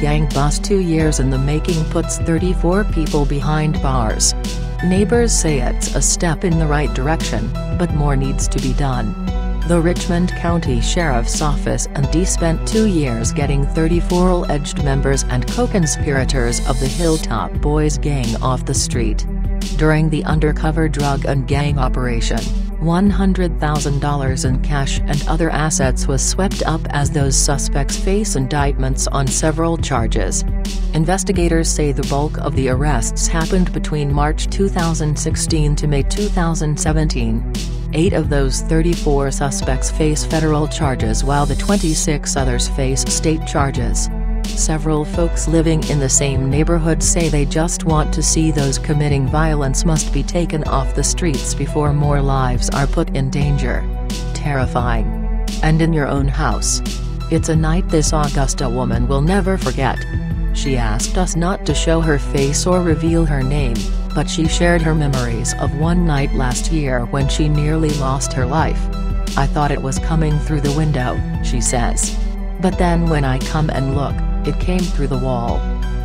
gang bust 2 years in the making puts 34 people behind bars. Neighbors say it's a step in the right direction, but more needs to be done. The Richmond County Sheriff's Office and D spent 2 years getting 34 alleged members and co-conspirators of the Hilltop Boys gang off the street. During the undercover drug and gang operation, $100,000 in cash and other assets was swept up as those suspects face indictments on several charges. Investigators say the bulk of the arrests happened between March 2016 to May 2017. 8 of those 34 suspects face federal charges while the 26 others face state charges. Several folks living in the same neighborhood say they just want to see those committing violence must be taken off the streets before more lives are put in danger. Terrifying. And in your own house. It's a night this Augusta woman will never forget. She asked us not to show her face or reveal her name, but she shared her memories of one night last year when she nearly lost her life. I thought it was coming through the window, she says. But then when I come and look, it came through the wall.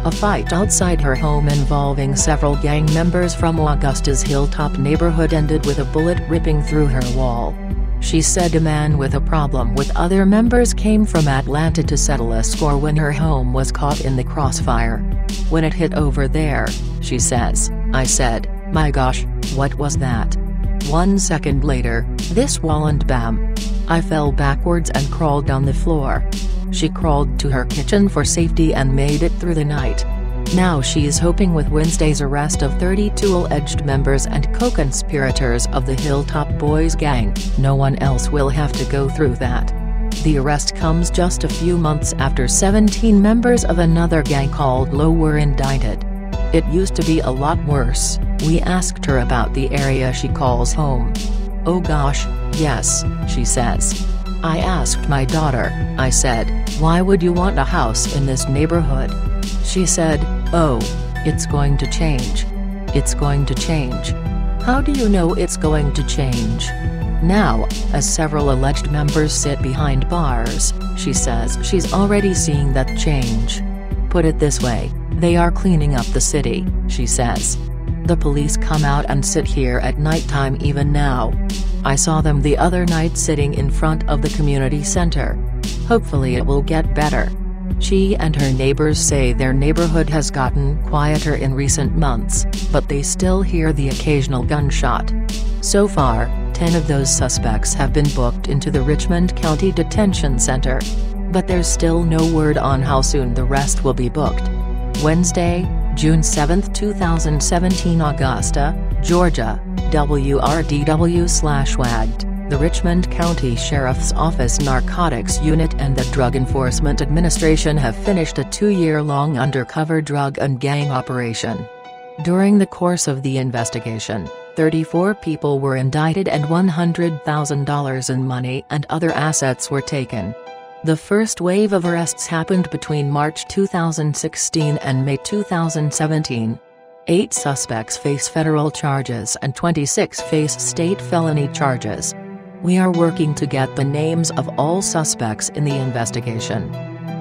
A fight outside her home involving several gang members from Augusta's Hilltop neighborhood ended with a bullet ripping through her wall. She said a man with a problem with other members came from Atlanta to settle a score when her home was caught in the crossfire. When it hit over there, she says, I said, my gosh, what was that? 1 second later, this wall and bam. I fell backwards and crawled down the floor. She crawled to her kitchen for safety and made it through the night. Now she's hoping with Wednesday's arrest of 32 alleged members and co-conspirators of the Hilltop Boys gang, no one else will have to go through that. The arrest comes just a few months after 17 members of another gang called Low were indicted. It used to be a lot worse. We asked her about the area she calls home. Oh gosh, yes, she says. I asked my daughter, I said, why would you want a house in this neighborhood? She said, oh, it's going to change. It's going to change. How do you know it's going to change? Now, as several alleged members sit behind bars, she says she's already seeing that change. Put it this way, they are cleaning up the city, she says. The police come out and sit here at nighttime even now. I saw them the other night sitting in front of the community center. Hopefully it will get better. She and her neighbors say their neighborhood has gotten quieter in recent months, but they still hear the occasional gunshot. So far, 10 of those suspects have been booked into the Richmond County Detention Center. But there's still no word on how soon the rest will be booked. Wednesday, June 7, 2017 Augusta, Georgia, WRDW/WAGD. The Richmond County Sheriff's Office Narcotics Unit and the Drug Enforcement Administration have finished a 2-year-long undercover drug and gang operation. During the course of the investigation, 34 people were indicted and $100,000 in money and other assets were taken. The first wave of arrests happened between March 2016 and May 2017. 8 suspects face federal charges and 26 face state felony charges. We are working to get the names of all suspects in the investigation.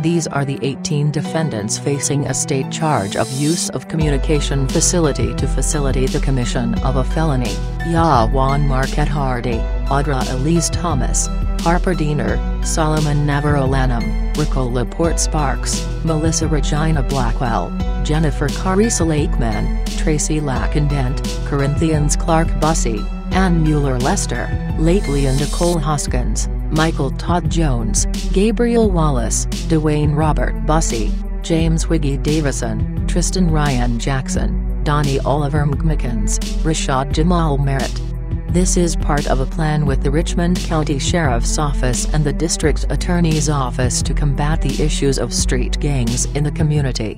These are the 18 defendants facing a state charge of use of communication facility to facilitate the commission of a felony: Yawan Marquette Hardy, Audra Elise Thomas, Harper Diener, Solomon Navarro Lanham, Raquel Laporte Sparks, Melissa Regina Blackwell, Jennifer Carissa Lakeman, Tracy Lacken Dent, Corinthians Clark Bussey, Ann Mueller Lester, Lately and Nicole Hoskins, Michael Todd Jones, Gabriel Wallace, Dwayne Robert Bussey, James Wiggy Davison, Tristan Ryan Jackson, Donnie Oliver McMickens, Rashad Jamal Merritt. This is part of a plan with the Richmond County Sheriff's Office and the District Attorney's Office to combat the issues of street gangs in the community.